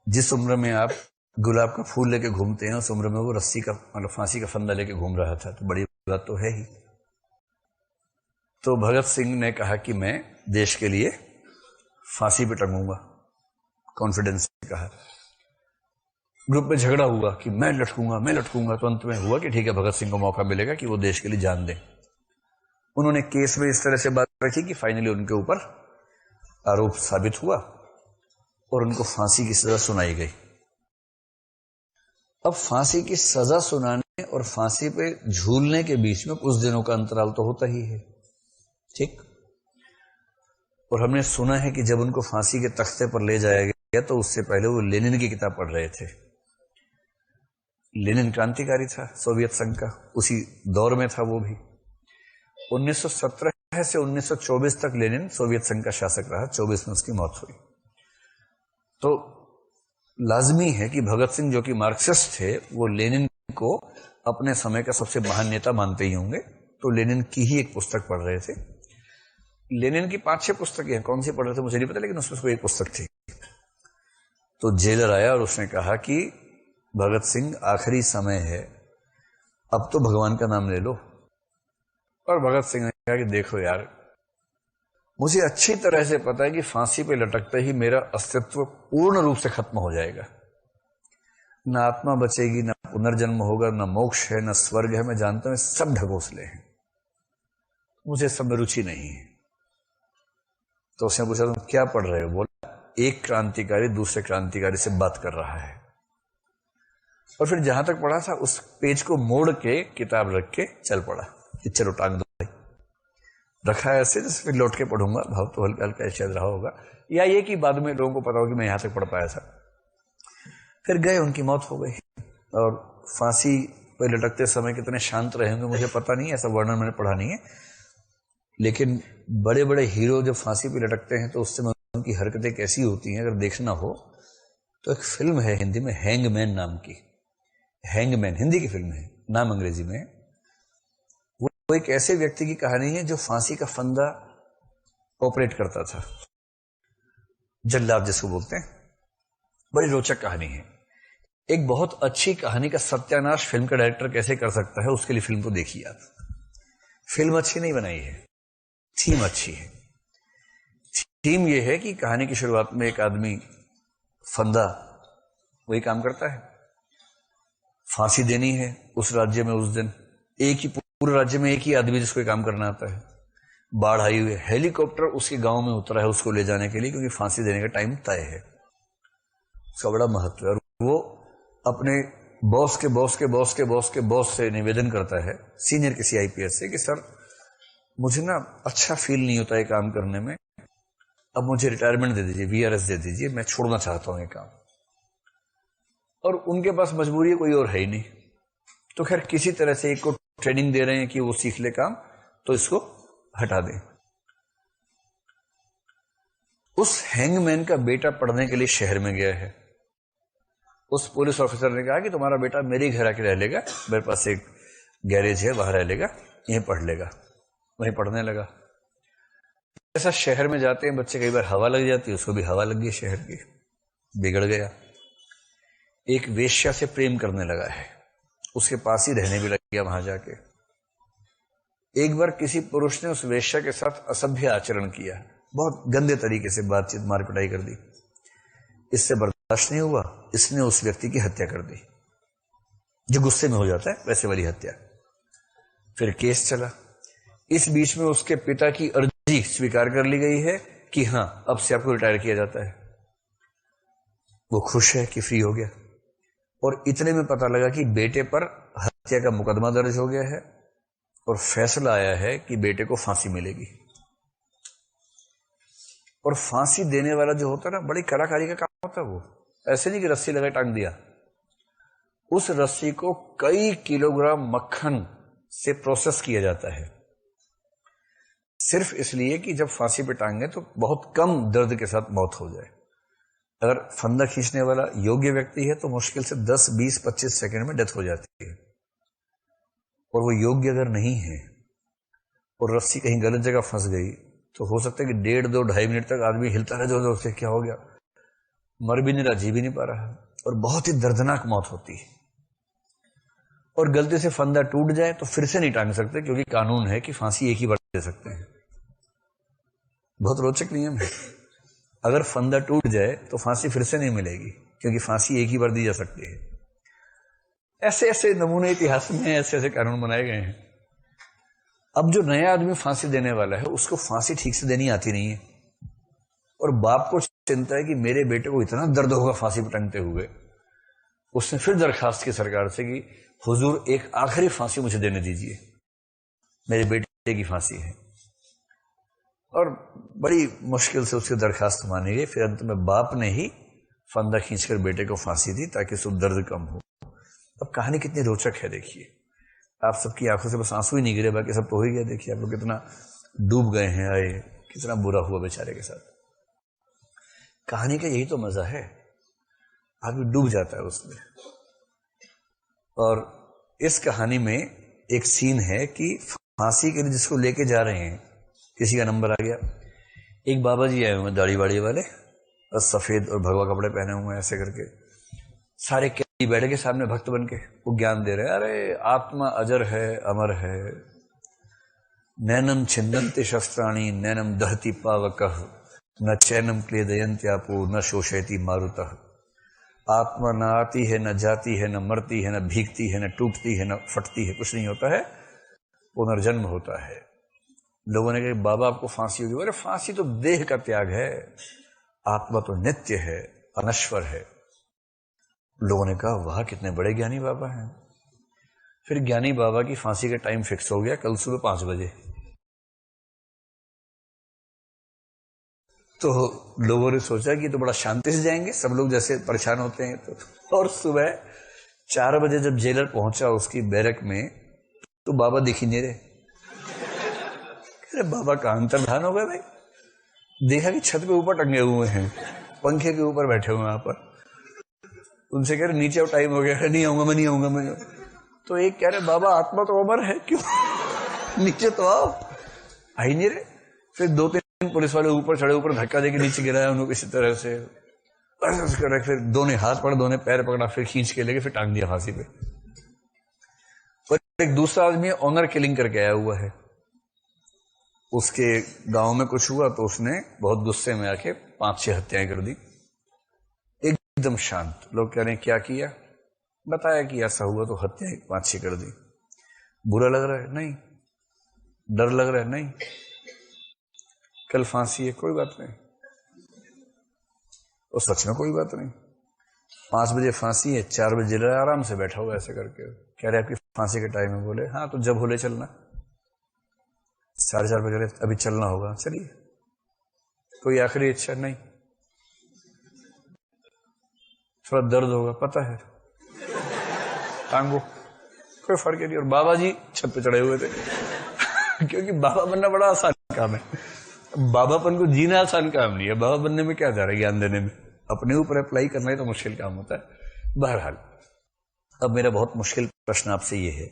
जिस उम्र में आप गुलाब का फूल लेके घूमते हैं उस उम्र में वो रस्सी का मतलब फांसी का फंदा लेके घूम रहा था, तो बड़ी बात तो है ही। तो भगत सिंह ने कहा कि मैं देश के लिए फांसी पे टंगूंगा, कॉन्फिडेंस से कहा। ग्रुप में झगड़ा हुआ कि मैं लटकूंगा मैं लटकूंगा, तो अंत में हुआ कि ठीक है, भगत सिंह को मौका मिलेगा कि वो देश के लिए जान दें। उन्होंने केस में इस तरह से बात रखी कि फाइनली उनके ऊपर आरोप साबित हुआ और उनको फांसी की सजा सुनाई गई। अब फांसी की सजा सुनाने और फांसी पे झूलने के बीच में कुछ दिनों का अंतराल तो होता ही है, ठीक। और हमने सुना है कि जब उनको फांसी के तख्ते पर ले जाया गया तो उससे पहले वो लेनिन की किताब पढ़ रहे थे। लेनिन क्रांतिकारी था, सोवियत संघ का, उसी दौर में था वो भी। 1917 से 1924 तक लेनिन सोवियत संघ का शासक रहा, 24 में उसकी मौत हुई। तो लाजमी है कि भगत सिंह जो कि मार्क्सिस्ट थे वो लेनिन को अपने समय का सबसे महान नेता मानते ही होंगे, तो लेनिन की ही एक पुस्तक पढ़ रहे थे। लेनिन की 5-6 पुस्तकें हैं, कौन सी पढ़ रहे थे मुझे नहीं पता, लेकिन उसमें कोई एक पुस्तक थी। तो जेलर आया और उसने कहा कि भगत सिंह आखिरी समय है, अब तो भगवान का नाम ले लो। और भगत सिंह ने कहा कि देखो यार, मुझे अच्छी तरह से पता है कि फांसी पे लटकते ही मेरा अस्तित्व पूर्ण रूप से खत्म हो जाएगा, ना आत्मा बचेगी, ना पुनर्जन्म होगा, ना मोक्ष है, ना स्वर्ग है। मैं जानता हूं सब ढकोसले हैं, मुझे सब में रुचि नहीं है। तो उसने पूछा तुम क्या पढ़ रहे हो? बोला एक क्रांतिकारी दूसरे क्रांतिकारी से बात कर रहा है। और फिर जहां तक पढ़ा था उस पेज को मोड़ के किताब रख के चल पड़ा कि चलो टांग दो भाई। रखा ऐसे जैसे फिर लौट के पढ़ूंगा, भाव तो हल्का हल्का शायद रहा होगा, या ये कि बाद में लोगों को पता हो कि मैं यहां तक पढ़ पाया था। फिर गए, उनकी मौत हो गई। और फांसी पर लटकते समय कितने शांत रहे होंगे मुझे पता नहीं, ऐसा वर्णन मैंने पढ़ा नहीं है। लेकिन बड़े बड़े हीरो जब फांसी पे लटकते हैं तो उस समय उनकी हरकतें कैसी होती हैं अगर देखना हो तो एक फिल्म है हिंदी में, हैंगमैन नाम की। हैंगमैन हिंदी की फिल्म है, नाम अंग्रेजी में। वो एक ऐसे व्यक्ति की कहानी है जो फांसी का फंदा ऑपरेट करता था, जल्लाद जिसको बोलते हैं। बड़ी रोचक कहानी है। एक बहुत अच्छी कहानी का सत्यानाश फिल्म का डायरेक्टर कैसे कर सकता है, उसके लिए फिल्म को देखिए आप। फिल्म अच्छी नहीं बनाई है, थीम अच्छी है। थीम यह है कि कहानी की शुरुआत में एक आदमी फंदा वही काम करता है, फांसी देनी है उस राज्य में उस दिन। एक ही पूरे राज्य में एक ही आदमी जिसको काम करना आता है। बाढ़ आई हुई है, हेलीकॉप्टर उसके गांव में उतरा है उसको ले जाने के लिए, क्योंकि फांसी देने का टाइम तय है। उसका बड़ा महत्व है। और वो अपने बॉस के बॉस के बॉस के बॉस के बॉस से निवेदन करता है, सीनियर किसी आईपीएस से, कि सर मुझे ना अच्छा फील नहीं होता है काम करने में, अब मुझे रिटायरमेंट दे दीजिए, वीआरएस दे दीजिए, मैं छोड़ना चाहता हूं ये काम। और उनके पास मजबूरी कोई और है ही नहीं, तो खैर किसी तरह से एक को ट्रेनिंग दे रहे हैं कि वो सीख ले काम, तो इसको हटा दें। उस हैंगमैन का बेटा पढ़ने के लिए शहर में गया है। उस पुलिस ऑफिसर ने कहा कि तुम्हारा बेटा मेरे घर आके रह लेगा, मेरे पास एक गैरेज है वहां रह लेगा, यहीं पढ़ लेगा। वहीं पढ़ने लगा। ऐसा शहर में जाते हैं बच्चे, कई बार हवा लग जाती है, उसको भी हवा लग गई शहर की, बिगड़ गया। एक वेश्या से प्रेम करने लगा है, उसके पास ही रहने भी लग गया वहां जाके। एक बार किसी पुरुष ने उस वेश्या के साथ असभ्य आचरण किया, बहुत गंदे तरीके से बातचीत मारपिटाई कर दी। इससे बर्दाश्त नहीं हुआ, इसने उस व्यक्ति की हत्या कर दी, जो गुस्से में हो जाता है वैसे वाली हत्या। फिर केस चला। इस बीच में उसके पिता की अर्जी स्वीकार कर ली गई है कि हां अब से आपको रिटायर किया जाता है। वो खुश है कि फ्री हो गया। और इतने में पता लगा कि बेटे पर हत्या का मुकदमा दर्ज हो गया है और फैसला आया है कि बेटे को फांसी मिलेगी। और फांसी देने वाला जो होता है ना, बड़ी कलाकारी का काम होता है। वो ऐसे नहीं कि रस्सी लगा टांग दिया, उस रस्सी को कई किलोग्राम मक्खन से प्रोसेस किया जाता है, सिर्फ इसलिए कि जब फांसी पे टांगे तो बहुत कम दर्द के साथ मौत हो जाए। अगर फंदा खींचने वाला योग्य व्यक्ति है तो मुश्किल से 10, 20, 25 सेकंड में डेथ हो जाती है। और वो योग्य अगर नहीं है और रस्सी कहीं गलत जगह फंस गई तो हो सकता है कि 1.5, 2, 2.5 मिनट तक आदमी हिलता रहे, जो से क्या हो गया, मर भी नहीं रहा, जी भी नहीं पा रहा, और बहुत ही दर्दनाक मौत होती है। और गलती से फंदा टूट जाए तो फिर से नहीं टांग सकते, क्योंकि कानून है कि फांसी एक ही बार दे सकते हैं। बहुत रोचक नियम है। अगर फंदा टूट जाए तो फांसी फिर से नहीं मिलेगी, क्योंकि फांसी एक ही बार दी जा सकती है। ऐसे ऐसे नमूने इतिहास में ऐसे ऐसे कानून बनाए गए हैं। अब जो नया आदमी फांसी देने वाला है, उसको फांसी ठीक से देनी आती नहीं है, और बाप को चिंता है कि मेरे बेटे को इतना दर्द होगा फांसी पर टंगते हुए। उसने फिर दरखास्त की सरकार से कि हुजूर एक आखिरी फांसी मुझे देने दीजिए, मेरे बेटे की फांसी है। और बड़ी मुश्किल से उसकी दरखास्त मानी गई। फिर अंत में बाप ने ही फंदा खींचकर बेटे को फांसी दी, ताकि उसको दर्द कम हो। अब कहानी कितनी रोचक है देखिए। आप सबकी आंखों से बस आंसू ही नहीं गिरे, बाकी सब तो हो ही गया। देखिए आप लोग कितना डूब गए हैं, आए कितना बुरा हुआ बेचारे के साथ। कहानी का यही तो मजा है, आदमी डूब जाता है उसमें। और इस कहानी में एक सीन है कि फांसी के लिए जिसको लेके जा रहे हैं, किसी का नंबर आ गया। एक बाबा जी आए हुए हैं, दाढ़ी बाड़ी वाले, और सफेद और भगवा कपड़े पहने हुए हैं, ऐसे करके सारे कैदी बैठे के सामने भक्त बन के वो ज्ञान दे रहे हैं। अरे आत्मा अजर है, अमर है, नैनम छिन्दन्ति शस्त्राणि नैनम दहति पावकः, न चैनम क्लेदयन्त्यापो न शोषयति मारुतः। आत्मा न आती है, न जाती है, न मरती है, न भीगती है, न टूटती है, न फटती है, कुछ नहीं होता है, पुनर्जन्म होता है। लोगों ने कहा बाबा आपको फांसी होगी। अरे फांसी तो देह का त्याग है, आत्मा तो नित्य है, अनश्वर है। लोगों ने कहा वाह कितने बड़े ज्ञानी बाबा हैं। फिर ज्ञानी बाबा की फांसी का टाइम फिक्स हो गया, कल सुबह 5 बजे। तो लोगों ने सोचा कि तो बड़ा शांति से जाएंगे, सब लोग जैसे परेशान होते हैं। तो और सुबह 4 बजे जब जेलर पहुंचा उसकी बैरक में, तो बाबा दिख ही नहीं रहे। अरे बाबा का अंतर्धान हो गया भाई। देखा कि छत पे ऊपर टंगे हुए हैं, पंखे के ऊपर बैठे हुए हैं वहां पर। उनसे कह रहे नीचे अब टाइम हो गया है, नहीं आऊंगा मैं, नहीं आऊंगा मैं। तो एक कह रहे बाबा आत्मा तो अमर है, क्यों नीचे तो आओ, आ ही नहीं रहे। फिर 2-3 पुलिस वाले ऊपर चढ़े, ऊपर धक्का देके नीचे गिराया उनको किसी तरह से। फिर दो ने हाथ पकड़ा, दो ने पैर पकड़ा, फिर खींच के लेके फिर टांग दिया फांसी पे। और एक दूसरा आदमी ऑनर किलिंग करके आया हुआ है। उसके गांव में कुछ हुआ तो उसने बहुत गुस्से में आके 5-6 हत्याएं कर दी, एकदम शांत। लोग कह रहे हैं क्या किया, बताया कि ऐसा हुआ, तो हत्याएं 5-6 कर दी। बुरा लग रहा है, नहीं। डर लग रहा है, नहीं। कल फांसी है, कोई बात नहीं। और सच में कोई बात नहीं। 5 बजे फांसी है, 4 बजे जेलर आराम से बैठा हुआ ऐसे करके। कह रहे आपकी फांसी का टाइम है। बोले हाँ तो जब बोले चलना। 4:30 बजे अभी चलना होगा, चलिए। कोई आखिरी इच्छा, नहीं। थोड़ा दर्द होगा, पता है, टांगो, कोई फर्क नहीं। और बाबा जी छत पे चढ़े हुए थे क्योंकि बाबा बनना बड़ा आसान काम है। बाबापन को जीना आसान काम नहीं है। बाबा बनने में क्या जा रहा है, ज्ञान देने में। अपने ऊपर अप्लाई करना ही तो मुश्किल काम होता है। बहरहाल अब मेरा बहुत मुश्किल प्रश्न आपसे ये है,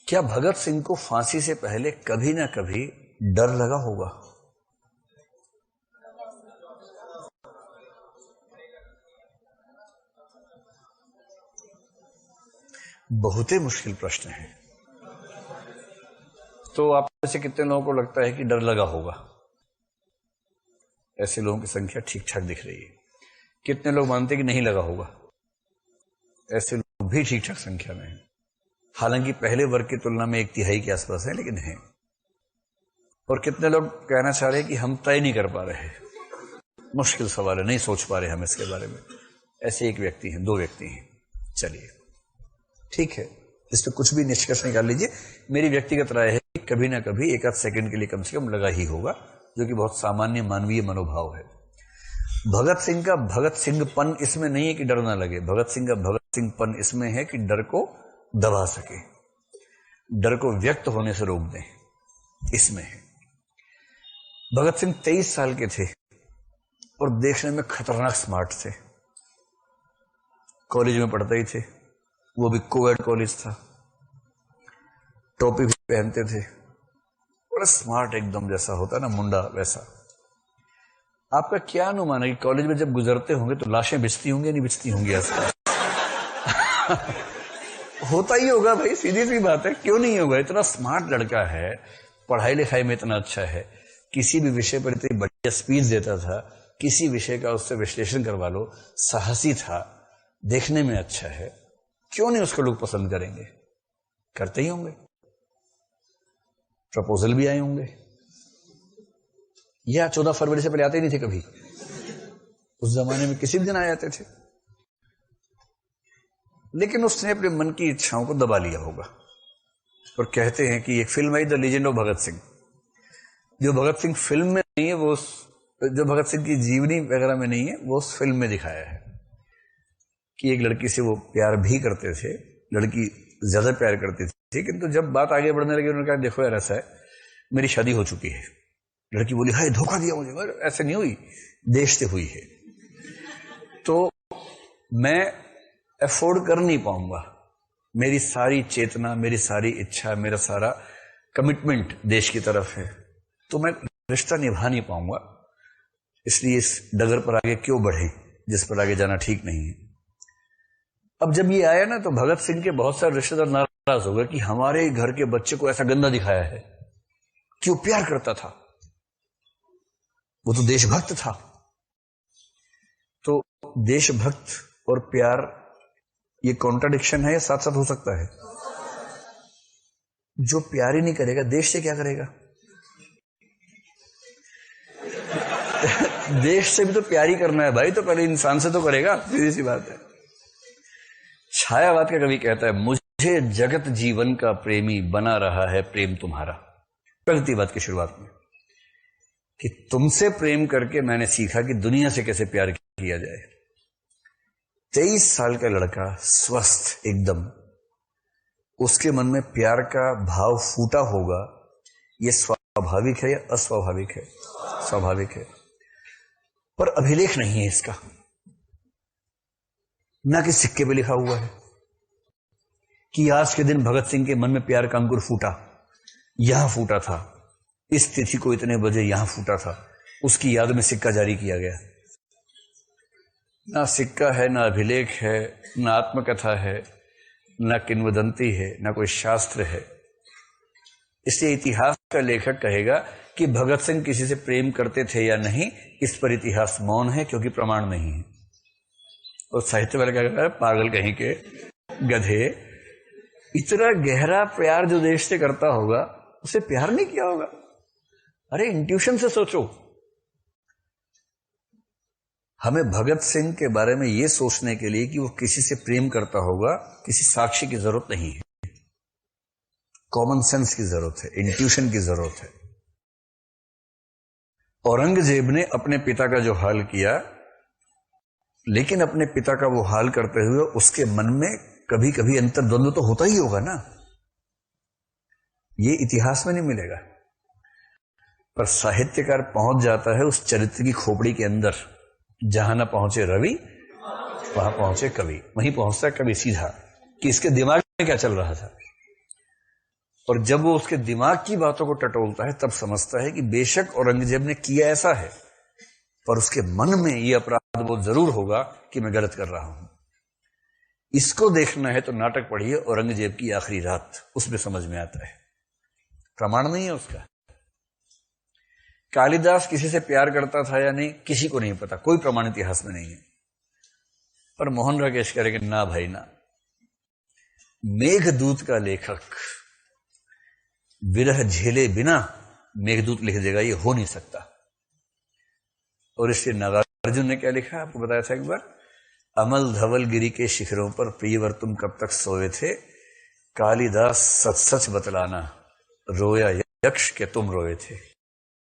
क्या भगत सिंह को फांसी से पहले कभी ना कभी डर लगा होगा? बहुत ही मुश्किल प्रश्न है। तो आप में से कितने लोगों को लगता है कि डर लगा होगा? ऐसे लोगों की संख्या ठीक ठाक दिख रही है। कितने लोग मानते हैं कि नहीं लगा होगा? ऐसे लोग भी ठीक ठाक संख्या में हैं। हालांकि पहले वर्ग की तुलना में 1/3 के आसपास है, लेकिन है। और कितने लोग कहना चाह रहे हैं कि हम तय नहीं कर पा रहे, मुश्किल सवाल है, नहीं सोच पा रहे हम इसके बारे में। ऐसे एक व्यक्ति हैं, 2 व्यक्ति हैं। चलिए ठीक है, इस पर कुछ भी निष्कर्ष निकाल लीजिए। मेरी व्यक्तिगत राय है कि कभी ना कभी 1 आध सेकंड के लिए कम से कम लगा ही होगा, जो कि बहुत सामान्य मानवीय मनोभाव है। भगत सिंह का भगत सिंहपन इसमें नहीं है कि डर ना लगे। भगत सिंह का भगत सिंहपन इसमें है कि डर को दबा सके, डर को व्यक्त होने से रोक दें, इसमें है। भगत सिंह 23 साल के थे और देखने में खतरनाक स्मार्ट थे। कॉलेज में पढ़ते ही थे, वो भी कोएड कॉलेज था। टोपी भी पहनते थे, बड़ा स्मार्ट एकदम, जैसा होता है ना मुंडा, वैसा। आपका क्या अनुमान है कि कॉलेज में जब गुजरते होंगे तो लाशें बिछती होंगी या नहीं बिछती होंगी आसपास? होता ही होगा भाई, सीधी सी बात है, क्यों नहीं होगा? इतना स्मार्ट लड़का है, पढ़ाई लिखाई में इतना अच्छा है, किसी भी विषय पर इतनी बढ़िया स्पीच देता था, किसी विषय का उससे विश्लेषण करवा लो, साहसी था, देखने में अच्छा है, क्यों नहीं उसको लोग पसंद करेंगे? करते ही होंगे। प्रपोजल भी आए होंगे, या 14 फरवरी से पहले आते ही नहीं थे कभी? उस जमाने में किसी भी दिन आ जाते थे। लेकिन उसने अपने मन की इच्छाओं को दबा लिया होगा। और कहते हैं कि एक फिल्म आई the legend of Bhagat Singh, जो भगत सिंह फिल्म में नहीं है, वो जो भगत सिंह की जीवनी वगैरह में नहीं है, वो उस फिल्म में दिखाया है कि एक लड़की से वो प्यार भी करते थे, लड़की ज्यादा प्यार करती थी, किंतु जब बात आगे बढ़ने लगी उन्होंने कहा देखो यार ऐसा है, मेरी शादी हो चुकी है। लड़की बोली हाय धोखा दिया मुझे, मगर ऐसे नहीं हुई, देश से हुई है, तो मैं अफोर्ड कर नहीं पाऊंगा, मेरी सारी चेतना, मेरी सारी इच्छा, मेरा सारा कमिटमेंट देश की तरफ है, तो मैं रिश्ता निभा नहीं पाऊंगा, इसलिए इस डगर पर आगे क्यों बढ़े जिस पर आगे जाना ठीक नहीं है। अब जब ये आया ना तो भगत सिंह के बहुत सारे रिश्तेदार नाराज हो गए कि हमारे घर के बच्चे को ऐसा गंदा दिखाया है, क्यों प्यार करता था, वो तो देशभक्त था। तो देशभक्त और प्यार ये कॉन्ट्राडिक्शन है या साथ साथ हो सकता है? जो प्यार ही नहीं करेगा देश से क्या करेगा? देश से भी तो प्यार ही करना है भाई, तो पहले इंसान से तो करेगा, सीधी सी बात है। छायावाद का कवि कहता है मुझे जगत जीवन का प्रेमी बना रहा है प्रेम तुम्हारा, प्रगतिवाद की शुरुआत में, कि तुमसे प्रेम करके मैंने सीखा कि दुनिया से कैसे प्यार किया जाए। 23 साल का लड़का, स्वस्थ एकदम, उसके मन में प्यार का भाव फूटा होगा, यह स्वाभाविक है या अस्वाभाविक है? स्वाभाविक है, पर अभिलेख नहीं है इसका, ना कि सिक्के पे लिखा हुआ है कि आज के दिन भगत सिंह के मन में प्यार का अंकुर फूटा, यहां फूटा था, इस तिथि को इतने बजे यहां फूटा था, उसकी याद में सिक्का जारी किया गया। ना सिक्का है, ना अभिलेख है, ना आत्मकथा है, ना किंवदंती है, ना कोई शास्त्र है। इसलिए इतिहास का लेखक कहेगा कि भगत सिंह किसी से प्रेम करते थे या नहीं, इस पर इतिहास मौन है क्योंकि प्रमाण नहीं है। और साहित्य वाले क्या कहता है, पागल कहीं के गधे, इतना गहरा प्यार जो देश से करता होगा उसे प्यार नहीं किया होगा? अरे इंट्यूशन से सोचो। हमें भगत सिंह के बारे में यह सोचने के लिए कि वो किसी से प्रेम करता होगा, किसी साक्षी की जरूरत नहीं है, कॉमन सेंस की जरूरत है, इंट्यूशन की जरूरत है। औरंगजेब ने अपने पिता का जो हाल किया, लेकिन अपने पिता का वो हाल करते हुए उसके मन में कभी कभी अंतर्द्वंद तो होता ही होगा ना, ये इतिहास में नहीं मिलेगा। पर साहित्यकार पहुंच जाता है उस चरित्र की खोपड़ी के अंदर, जहां ना पहुंचे रवि वहां पहुंचे कवि, वहीं पहुंचता है कवि सीधा कि इसके दिमाग में क्या चल रहा था। और जब वो उसके दिमाग की बातों को टटोलता है तब समझता है कि बेशक औरंगजेब ने किया ऐसा है, पर उसके मन में यह अपराध बोध जरूर होगा कि मैं गलत कर रहा हूं। इसको देखना है तो नाटक पढ़िए औरंगजेब की आखिरी रात, उसमें समझ में आता है। प्रमाण नहीं है उसका। कालिदास किसी से प्यार करता था या नहीं, किसी को नहीं पता, कोई प्रमाण इतिहास में नहीं है। पर मोहन राकेश करेंगे ना भाई ना, मेघदूत का लेखक विरह झेले बिना मेघदूत लिख देगा, ये हो नहीं सकता। और इसलिए नागार्जुन ने क्या लिखा, आपको बताया था एक बार, अमल धवल गिरी के शिखरों पर प्रियवर तुम कब तक सोए थे, कालिदास सच सच बतलाना, रोया यक्ष के तुम रोए थे।